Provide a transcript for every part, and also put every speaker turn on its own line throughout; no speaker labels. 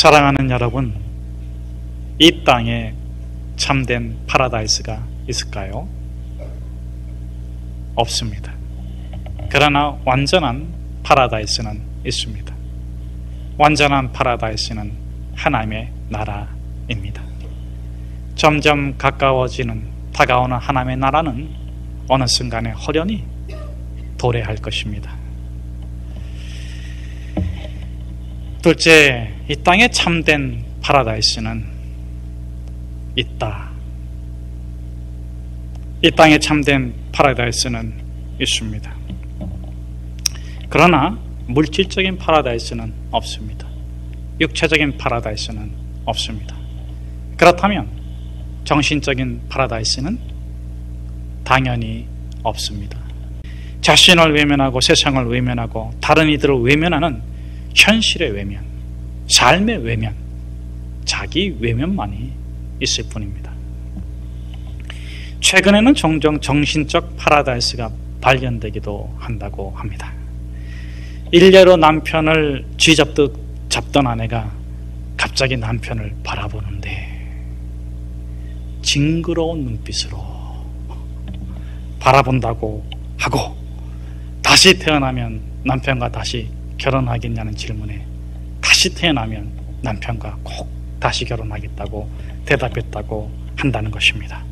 사랑하는 여러분, 이 땅에 참된 파라다이스가 있을까요? 없습니다. 그러나 완전한 파라다이스는 있습니다. 완전한 파라다이스는 하나님의 나라입니다. 점점 다가오는 하나님의 나라는 어느 순간에 홀연히 도래할 것입니다. 둘째, 이 땅에 참된 파라다이스는 있다. 이 땅에 참된 파라다이스는 있습니다. 그러나 물질적인 파라다이스는 없습니다. 육체적인 파라다이스는 없습니다. 그렇다면 정신적인 파라다이스는 당연히 없습니다. 자신을 외면하고 세상을 외면하고 다른 이들을 외면하는 현실의 외면, 삶의 외면, 자기 외면만이 있을 뿐입니다. 최근에는 종종 정신적 파라다이스가 발견되기도 한다고 합니다. 일례로 남편을 쥐잡듯 잡던 아내가 갑자기 남편을 바라보는데 징그러운 눈빛으로 바라본다고 하고, 다시 태어나면 남편과 다시 결혼하겠냐는 질문에 다시 태어나면 남편과 꼭 다시 결혼하겠다고 대답했다고 한다는 것입니다.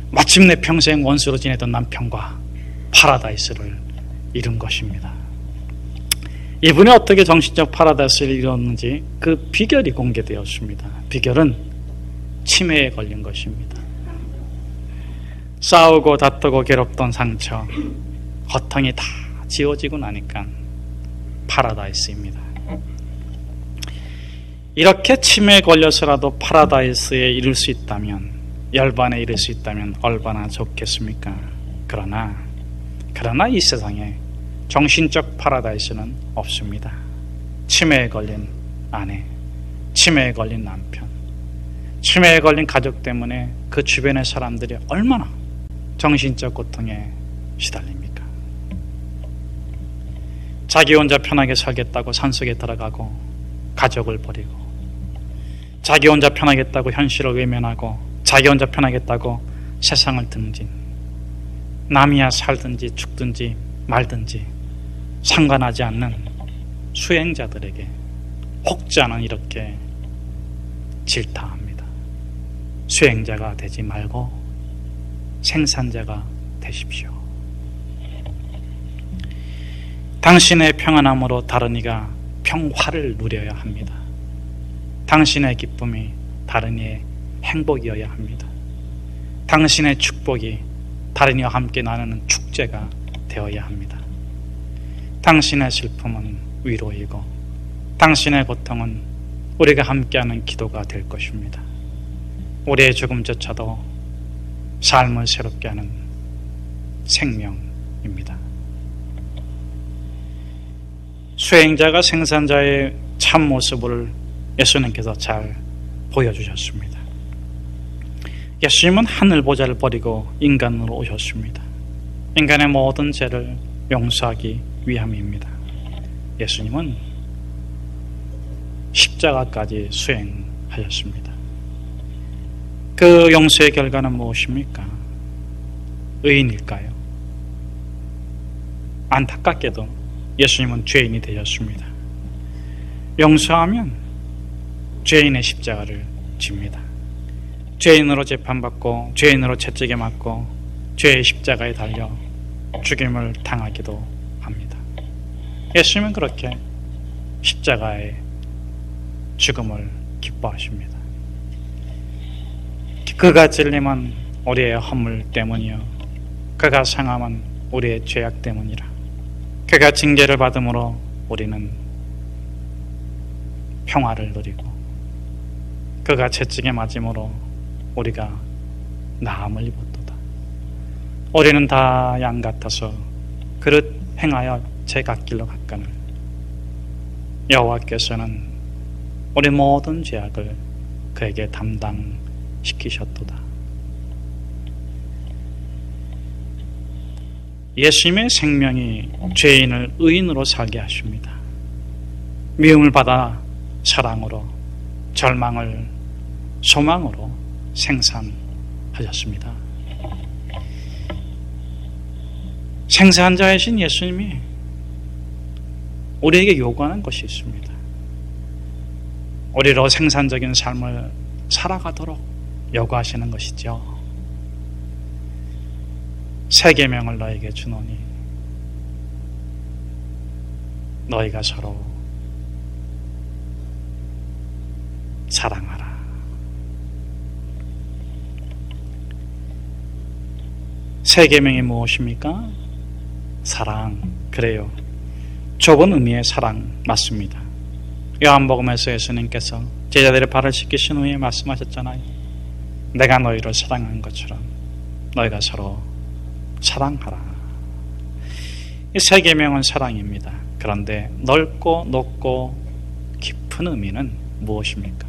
마침내 평생 원수로 지내던 남편과 파라다이스를 이룬 것입니다. 이분이 어떻게 정신적 파라다이스를 이뤘는지 그 비결이 공개되었습니다. 비결은 치매에 걸린 것입니다. 싸우고 다투고 괴롭던 상처, 허탕이 다 지워지고 나니까 파라다이스입니다. 이렇게 치매에 걸려서라도 파라다이스에 이를 수 있다면, 열반에 이를 수 있다면 얼마나 좋겠습니까? 그러나 이 세상에 정신적 파라다이스는 없습니다. 치매에 걸린 아내, 치매에 걸린 남편, 치매에 걸린 가족 때문에 그 주변의 사람들이 얼마나 정신적 고통에 시달립니까? 자기 혼자 편하게 살겠다고 산속에 들어가고 가족을 버리고, 자기 혼자 편하겠다고 현실을 외면하고, 자기 혼자 편하겠다고 세상을 등진, 남이야 살든지 죽든지 말든지 상관하지 않는 수행자들에게 혹자는 이렇게 질타합니다. 수행자가 되지 말고 생산자가 되십시오. 당신의 평안함으로 다른 이가 평화를 누려야 합니다. 당신의 기쁨이 다른 이의 행복이어야 합니다. 당신의 축복이 다른 이와 함께 나누는 축제가 되어야 합니다. 당신의 슬픔은 위로이고 당신의 고통은 우리가 함께하는 기도가 될 것입니다. 우리의 죽음조차도 삶을 새롭게 하는 생명입니다. 수행자가 생산자의 참모습을 예수님께서 잘 보여주셨습니다. 예수님은 하늘 보좌를 버리고 인간으로 오셨습니다. 인간의 모든 죄를 용서하기 위함입니다. 예수님은 십자가까지 수행하셨습니다. 그 용서의 결과는 무엇입니까? 의인일까요? 안타깝게도 예수님은 죄인이 되셨습니다. 용서하면 죄인의 십자가를 집니다. 죄인으로 재판받고 죄인으로 채찍에 맞고 죄의 십자가에 달려 죽임을 당하기도 합니다. 예수님은 그렇게 십자가의 죽음을 기뻐하십니다. 그가 찔림은 우리의 허물 때문이요, 그가 상함은 우리의 죄악 때문이라. 그가 징계를 받음으로 우리는 평화를 누리고, 그가 채찍에 맞음으로 우리가 나음을 입었도다. 우리는 다 양 같아서 그릇 행하여 제 갓길로 갔거늘 여호와께서는 우리 모든 죄악을 그에게 담당시키셨도다. 예수님의 생명이 죄인을 의인으로 살게 하십니다. 미움을 받아 사랑으로, 절망을 소망으로 생산하셨습니다. 생산자이신 예수님이 우리에게 요구하는 것이 있습니다. 우리로 생산적인 삶을 살아가도록 요구하시는 것이죠. 새 계명을 너에게 주노니 너희가 서로 사랑하라. 새 계명이 무엇입니까? 사랑. 그래요. 좁은 의미의 사랑 맞습니다. 요한복음에서 예수님께서 제자들의 발을 씻기신 후에 말씀하셨잖아요. 내가 너희를 사랑한 것처럼 너희가 서로 사랑하라. 이 새 계명은 사랑입니다. 그런데 넓고 높고 깊은 의미는 무엇입니까?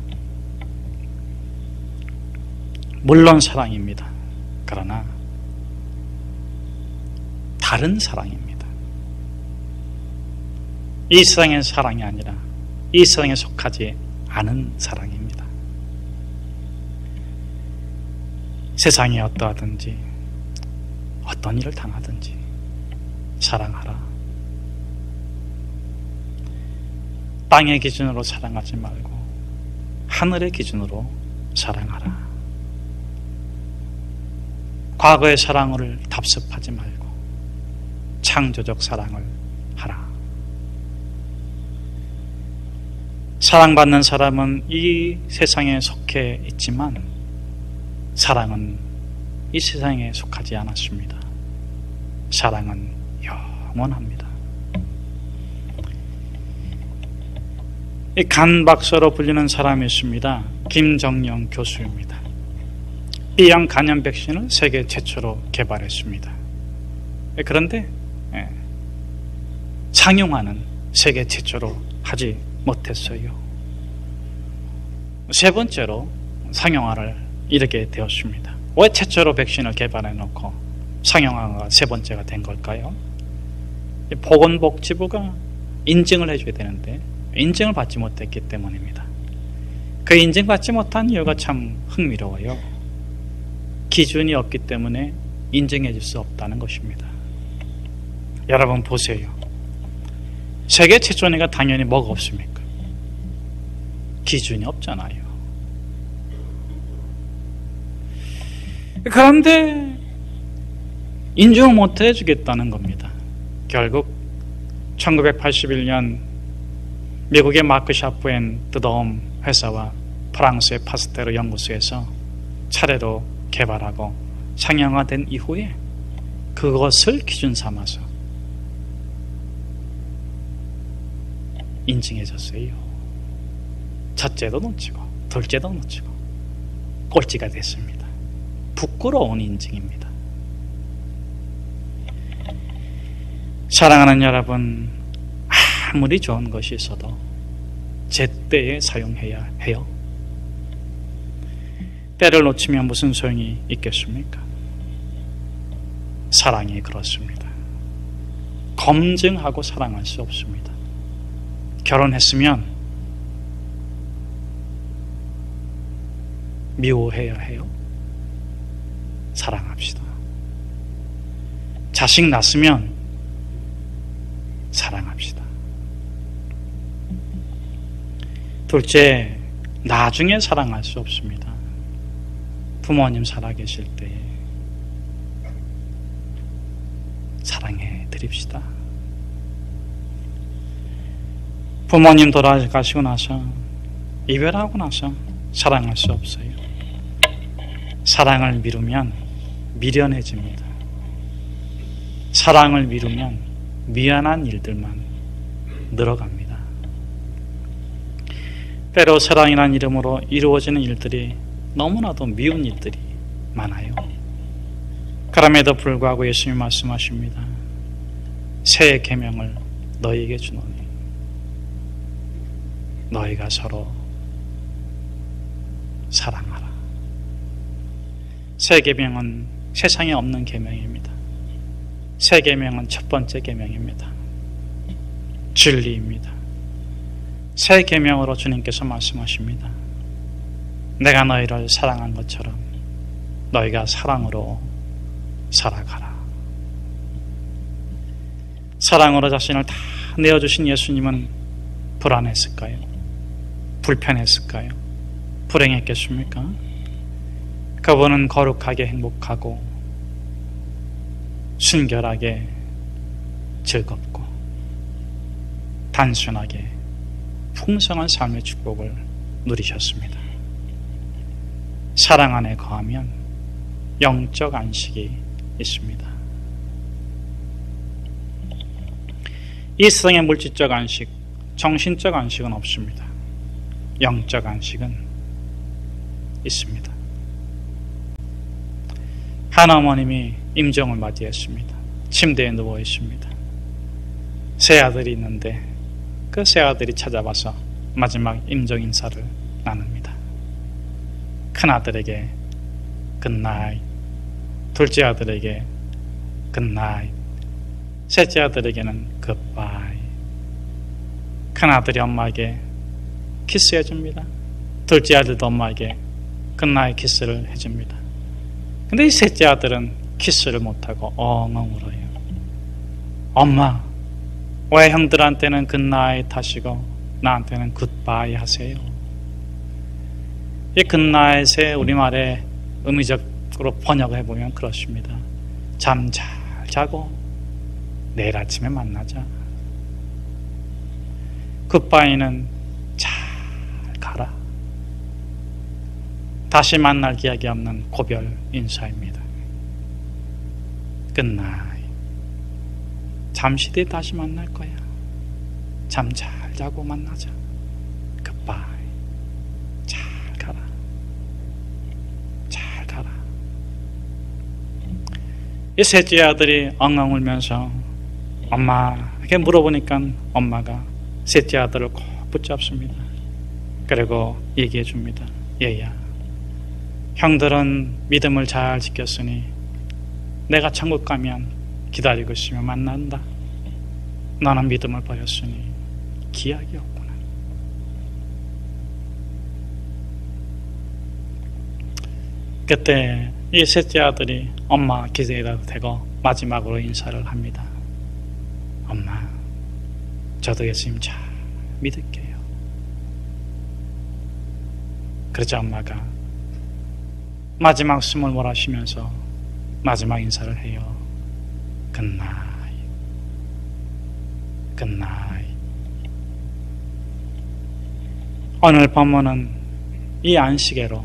물론 사랑입니다. 그러나 다른 사랑입니다. 이 세상의 사랑이 아니라 이 세상에 속하지 않은 사랑입니다. 세상이 어떠하든지 어떤 일을 당하든지 사랑하라. 땅의 기준으로 사랑하지 말고 하늘의 기준으로 사랑하라. 과거의 사랑을 답습하지 말고 창조적 사랑을 하라. 사랑받는 사람은 이 세상에 속해 있지만 사랑은 이 세상에 속하지 않았습니다. 사랑은 영원합니다. 이 간박사로 불리는 사람이 있습니다. 김정영 교수입니다. B형 간염 백신을 세계 최초로 개발했습니다. 그런데 상용화는 세계 최초로 하지 못했어요. 세 번째로 상용화를 이르게 되었습니다. 왜 최초로 백신을 개발해놓고 상용화가 세 번째가 된 걸까요? 보건복지부가 인증을 해줘야 되는데 인증을 받지 못했기 때문입니다. 그 인증받지 못한 이유가 참 흥미로워요. 기준이 없기 때문에 인증해 줄 수 없다는 것입니다. 여러분 보세요. 세계 최초니까 당연히 뭐가 없습니까? 기준이 없잖아요. 그런데 인정을 못 해주겠다는 겁니다. 결국 1981년 미국의 마크 샤프앤 드덤 회사와 프랑스의 파스테르 연구소에서 차례로 개발하고 상용화된 이후에 그것을 기준 삼아서 인증해줬어요. 첫째도 놓치고 둘째도 놓치고 꼴찌가 됐습니다. 부끄러운 인증입니다. 사랑하는 여러분, 아무리 좋은 것이 있어도 제때에 사용해야 해요. 때를 놓치면 무슨 소용이 있겠습니까? 사랑이 그렇습니다. 검증하고 사랑할 수 없습니다. 결혼했으면 미워해야 해요. 사랑합시다. 자식 낳았으면 사랑합시다. 둘째, 나중에 사랑할 수 없습니다. 부모님 살아계실 때에 사랑해 드립시다. 부모님 돌아가시고 나서 이별하고 나서 사랑할 수 없어요. 사랑을 미루면 미련해집니다. 사랑을 미루면 미안한 일들만 늘어갑니다. 때로 사랑이라는 이름으로 이루어지는 일들이 너무나도 미운 일들이 많아요. 그럼에도 불구하고 예수님이 말씀하십니다. 새 계명을 너희에게 주노니 너희가 서로 사랑하라. 새 계명은 세상에 없는 계명입니다. 새 계명은 첫 번째 계명입니다. 진리입니다. 새 계명으로 주님께서 말씀하십니다. 내가 너희를 사랑한 것처럼 너희가 사랑으로 살아가라. 사랑으로 자신을 다 내어주신 예수님은 불안했을까요? 불편했을까요? 불행했겠습니까? 그분은 거룩하게 행복하고 순결하게 즐겁고 단순하게 풍성한 삶의 축복을 누리셨습니다. 사랑 안에 거하면 영적 안식이 있습니다. 이 세상의 물질적 안식, 정신적 안식은 없습니다. 영적 안식은 있습니다. 한 어머님이 임종을 맞이했습니다. 침대에 누워 있습니다. 세 아들이 있는데 그 세 아들이 찾아와서 마지막 임종 인사를 나눕니다. 큰 아들에게 굿나잇, 둘째 아들에게 굿나잇, 셋째 아들에게는 굿바이. 큰 아들이 엄마에게 키스해 줍니다. 둘째 아들도 엄마에게 굿나잇 키스를 해줍니다. 근데 이 셋째 아들은 키스를 못하고 엉엉 울어요. 엄마, 왜 형들한테는 굿나잇 하시고 나한테는 굿바이 하세요? 이 굿나잇의 우리말에 의미적으로 번역을 해보면 그렇습니다. 잠 잘 자고 내일 아침에 만나자. 굿바이는 잘 가라. 다시 만날 기약이 없는 고별 인사입니다. 굿나잇. 잠시 뒤에 다시 만날 거야. 잠 잘 자고 만나자. 굿바이. 잘 가라. 잘 가라. 이 셋째 아들이 엉엉 울면서 엄마에게 물어보니까 엄마가 셋째 아들을 꼭 붙잡습니다. 그리고 얘기해 줍니다. 얘야, 형들은 믿음을 잘 지켰으니 내가 천국 가면 기다리고 있으면 만난다. 너는 믿음을 버렸으니 기약이 없구나. 그때 이 셋째 아들이 엄마 기대에다 대고 마지막으로 인사를 합니다. 엄마, 저도 예수님 잘 믿을게요. 그러자 엄마가 마지막 숨을 몰아쉬면서 마지막 인사를 해요. 굿나잇, 굿나잇. 오늘 본문은 이 안식에로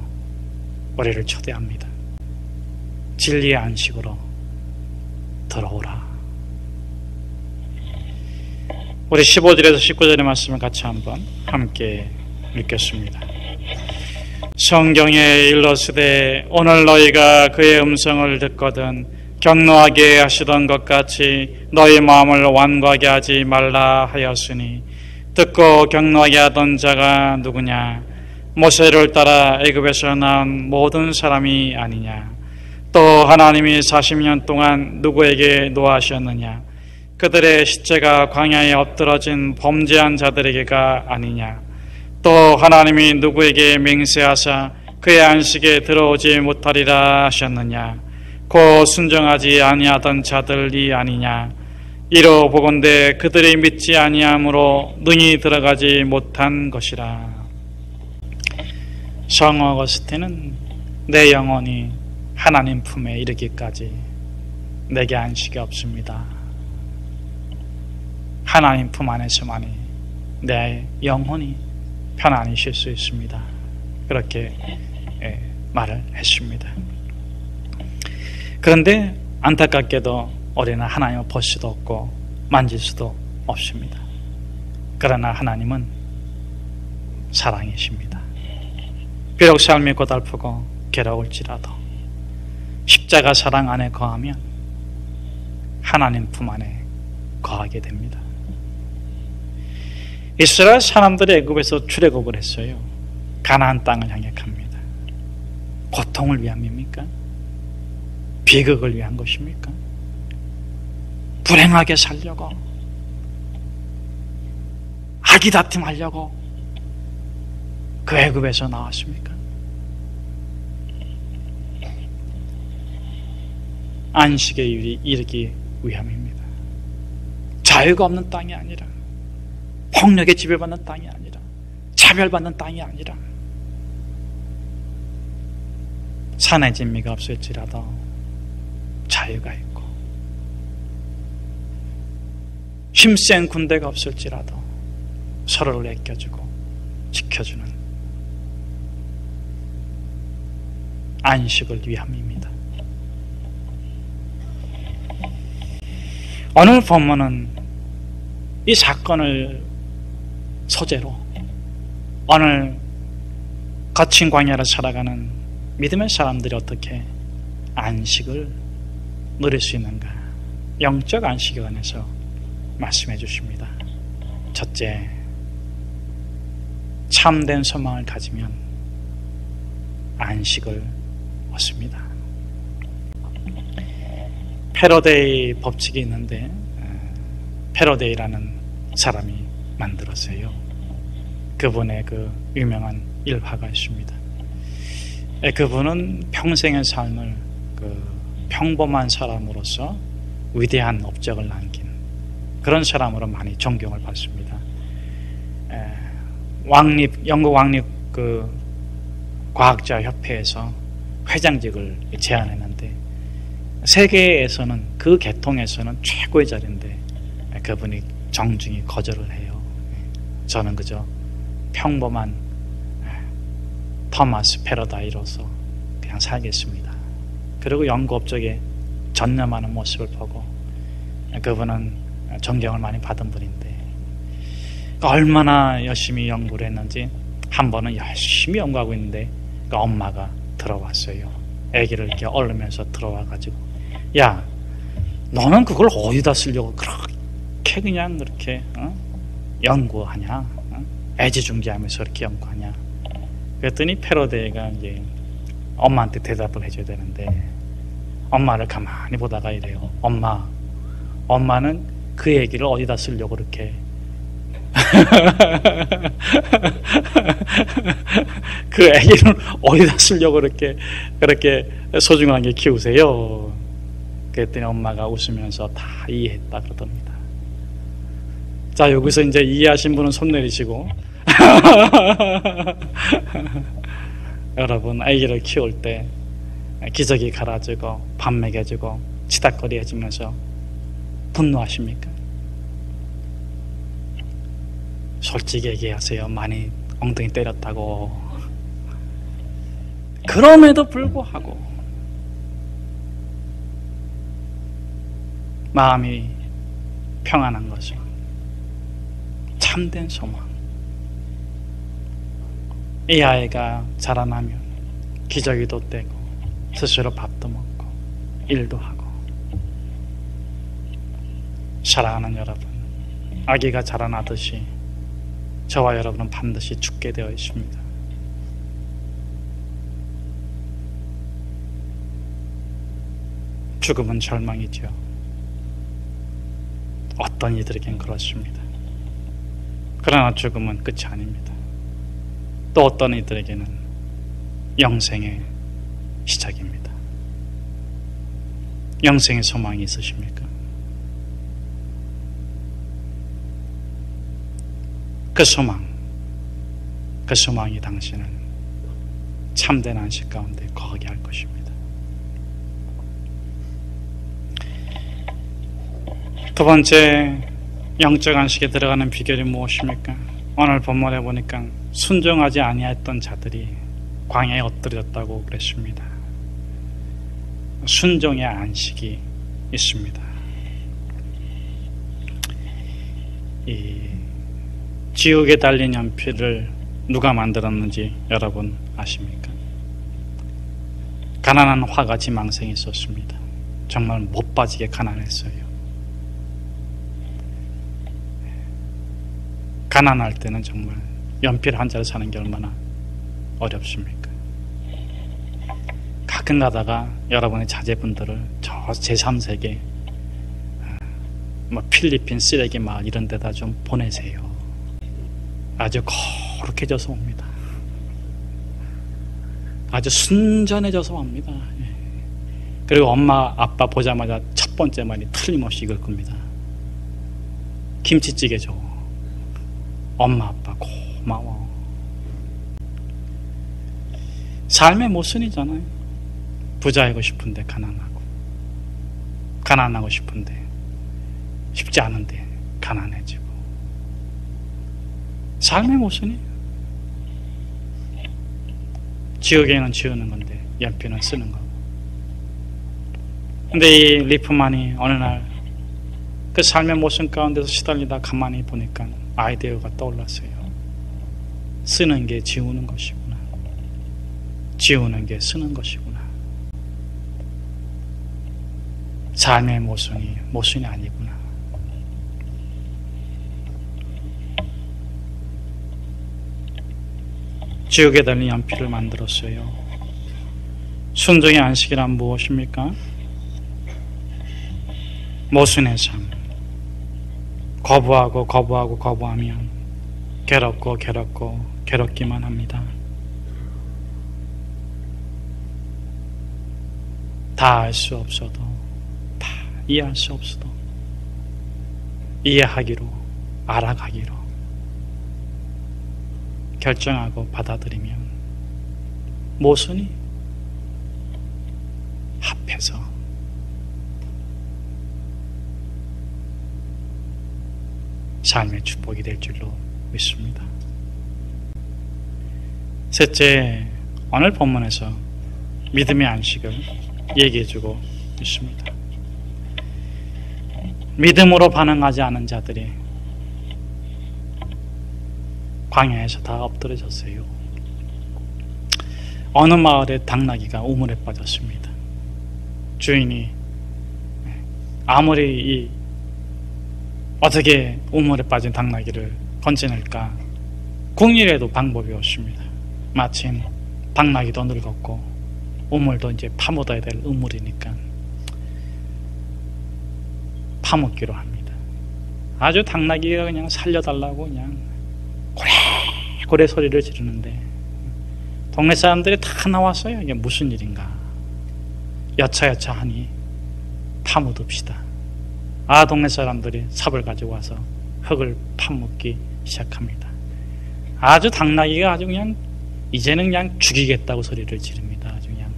우리를 초대합니다. 진리의 안식으로 들어오라. 우리 15절에서 19절의 말씀을 같이 한번 함께 읽겠습니다. 성경에 일러스되 오늘 너희가 그의 음성을 듣거든 격노하게 하시던 것 같이 너희 마음을 완고하게 하지 말라 하였으니 듣고 격노하게 하던 자가 누구냐? 모세를 따라 애굽에서 나온 모든 사람이 아니냐? 또 하나님이 40년 동안 누구에게 노하셨느냐? 그들의 시체가 광야에 엎드러진 범죄한 자들에게가 아니냐? 또 하나님이 누구에게 맹세하사 그의 안식에 들어오지 못하리라 하셨느냐? 곧 순종하지 아니하던 자들이 아니냐? 이로 보건대 그들이 믿지 아니함으로 능히 들어가지 못한 것이라. 성 어거스틴은 내 영혼이 하나님 품에 이르기까지 내게 안식이 없습니다. 하나님 품 안에서만이 내 영혼이 편안히 쉴 수 있습니다. 그렇게 말을 했습니다. 그런데 안타깝게도 우리는 하나님을 볼 수도 없고 만질 수도 없습니다. 그러나 하나님은 사랑이십니다. 비록 삶이 고달프고 괴로울지라도 십자가 사랑 안에 거하면 하나님 품 안에 거하게 됩니다. 이스라엘 사람들이 애굽에서 출애굽을 했어요. 가나안 땅을 향해 갑니다. 고통을 위함입니까? 비극을 위한 것입니까? 불행하게 살려고, 아기다툼하려고 그 애굽에서 나왔습니까? 안식에 이르기 위함입니다. 자유가 없는 땅이 아니라, 폭력에 지배받는 땅이 아니라, 차별받는 땅이 아니라, 산의 진미가 없을지라도 자유가 있고, 힘센 군대가 없을지라도 서로를 아껴주고 지켜주는 안식을 위함입니다. 오늘 본문은 이 사건을 소재로 오늘 거친 광야를 살아가는 믿음의 사람들이 어떻게 안식을 누릴 수 있는가, 영적 안식에 관해서 말씀해 주십니다. 첫째, 참된 소망을 가지면 안식을 얻습니다. 패러데이 법칙이 있는데, 패러데이라는 사람이 만들었어요. 그분의 그 유명한 일화가 있습니다. 그분은 평생의 삶을 그 평범한 사람으로서 위대한 업적을 남긴 그런 사람으로 많이 존경을 받습니다. 영국 왕립 그 과학자 협회에서 회장직을 제안했는데, 세계에서는 그 계통에서는 최고의 자리인데 그분이 정중히 거절을 해요. 저는 그저 평범한 토마스 패러다이로서 그냥 살겠습니다. 그리고 연구 업적에 전념하는 모습을 보고, 그분은 존경을 많이 받은 분인데, 얼마나 열심히 연구를 했는지 한 번은 열심히 연구하고 있는데 엄마가 들어왔어요. 아기를 이렇게 얼르면서 들어와가지고, 야, 너는 그걸 어디다 쓰려고 그렇게 그냥 그렇게 연구하냐? 애지중지하면서 그렇게 연구하냐? 그랬더니 패러데이가 이제 엄마한테 대답을 해줘야 되는데, 엄마를 가만히 보다가 이래요. 엄마는 그 얘기를 어디다 쓰려고 그렇게 그 애기를 어디다 쓰려고 그렇게 소중하게 키우세요? 그랬더니 엄마가 웃으면서 다 이해했다 그러답니다. 자, 여기서 이제 이해하신 분은 손 내리시고 여러분, 아기를 키울 때 기저귀 갈아주고 밥 먹여주고 치닥거리 해주면서 분노하십니까? 솔직히 얘기하세요. 많이 엉덩이 때렸다고. 그럼에도 불구하고 마음이 평안한 것은 참된 소망. 이 아이가 자라나면 기저귀도 떼고 스스로 밥도 먹고 일도 하고. 사랑하는 여러분, 아기가 자라나듯이 저와 여러분은 반드시 죽게 되어 있습니다. 죽음은 절망이죠. 어떤 이들에겐 그렇습니다. 그러나 죽음은 끝이 아닙니다. 또 어떤 이들에게는 영생의 시작입니다. 영생의 소망이 있으십니까? 그 소망이 당신을 참된 안식 가운데 거하게 할 것입니다. 두 번째, 영적 안식에 들어가는 비결이 무엇입니까? 오늘 본문에 보니까 순종하지 아니했던 자들이 광야에 엎드렸다고 그랬습니다. 순종의 안식이 있습니다. 이 지옥에 달린 연필을 누가 만들었는지 여러분 아십니까? 가난한 화가 지망생이 있었습니다. 정말 못 빠지게 가난했어요. 가난할 때는 정말 연필 한 자를 사는 게 얼마나 어렵습니까? 가끔 가다가 여러분의 자제분들을 저 제3세계 필리핀 쓰레기 마을 이런 데다 좀 보내세요. 아주 거룩해져서 옵니다. 아주 순전해져서 옵니다. 그리고 엄마 아빠 보자마자 첫 번째 말이 틀림없이 이걸 겁니다. 김치찌개 줘. 엄마 아빠 고마워. 삶의 모순이잖아요. 부자이고 싶은데 가난하고, 가난하고 싶은데 쉽지 않은데 가난해지고. 삶의 모순이에요. 지우개는 지우는 건데 연필은 쓰는 거고. 근데 이 리프만이 어느 날 그 삶의 모순 가운데서 시달리다 가만히 보니까 아이디어가 떠올랐어요. 쓰는 게 지우는 것이구나. 지우는 게 쓰는 것이구나. 삶의 모순이 아니구나. 지우개 달린 연필을 만들었어요. 순종의 안식이란 무엇입니까? 모순의 삶. 거부하면 괴롭기만 합니다. 다 알 수 없어도, 다 이해할 수 없어도 이해하기로, 알아가기로 결정하고 받아들이면 모순이 합해서 삶의 축복이 될 줄로 믿습니다. 셋째, 오늘 본문에서 믿음의 안식을 얘기해주고 있습니다. 믿음으로 반응하지 않은 자들이 광야에서 다 엎드려졌어요. 어느 마을에 당나귀가 우물에 빠졌습니다. 주인이 아무리 어떻게 우물에 빠진 당나귀를 건져낼까 궁리해도 방법이 없습니다. 마침 당나귀도 늙었고 우물도 이제 파묻어야 될 우물이니까 파묻기로 합니다. 아주 당나귀가 그냥 살려달라고 그냥 고래고래 소리를 지르는데 동네 사람들이 다 나왔어요. 이게 무슨 일인가. 여차여차하니 파묻읍시다. 동네 사람들이 삽을 가지고 와서 흙을 파묻기 시작합니다. 아주 당나귀가 아주 그냥 이제는 그냥 죽이겠다고 소리를 지릅니다. 아주 그냥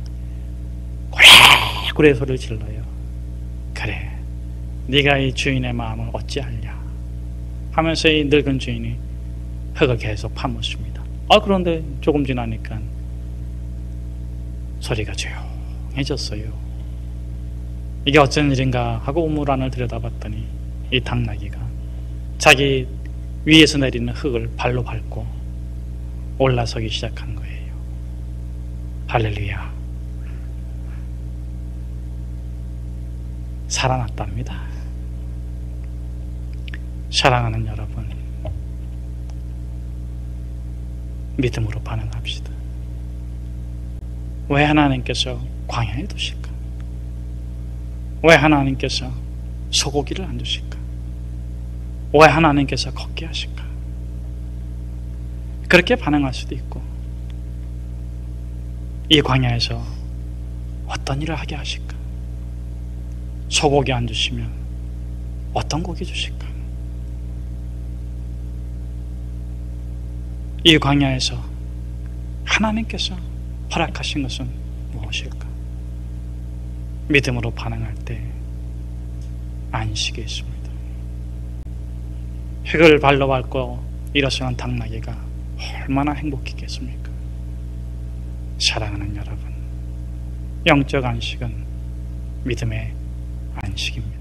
고래고래 소리를 질러요. 그래, 네가 이 주인의 마음을 어찌하냐 하면서 이 늙은 주인이 흙을 계속 파묻습니다. 그런데 조금 지나니까 소리가 조용해졌어요. 이게 어쩐 일인가 하고 우물 안을 들여다봤더니 이 당나귀가 자기 위에서 내리는 흙을 발로 밟고 올라서기 시작한 거예요. 할렐루야. 살아났답니다. 사랑하는 여러분, 믿음으로 반응합시다. 왜 하나님께서 광야에 두실까? 왜 하나님께서 소고기를 안 주실까? 왜 하나님께서 걷게 하실까? 그렇게 반응할 수도 있고, 이 광야에서 어떤 일을 하게 하실까? 소고기 안 주시면 어떤 고기 주실까? 이 광야에서 하나님께서 허락하신 것은 무엇일까? 믿음으로 반응할 때 안식이 있습니다. 흙을 발로 밟고 일어서는 당나귀가 얼마나 행복했겠습니까? 사랑하는 여러분, 영적 안식은 믿음의 안식입니다.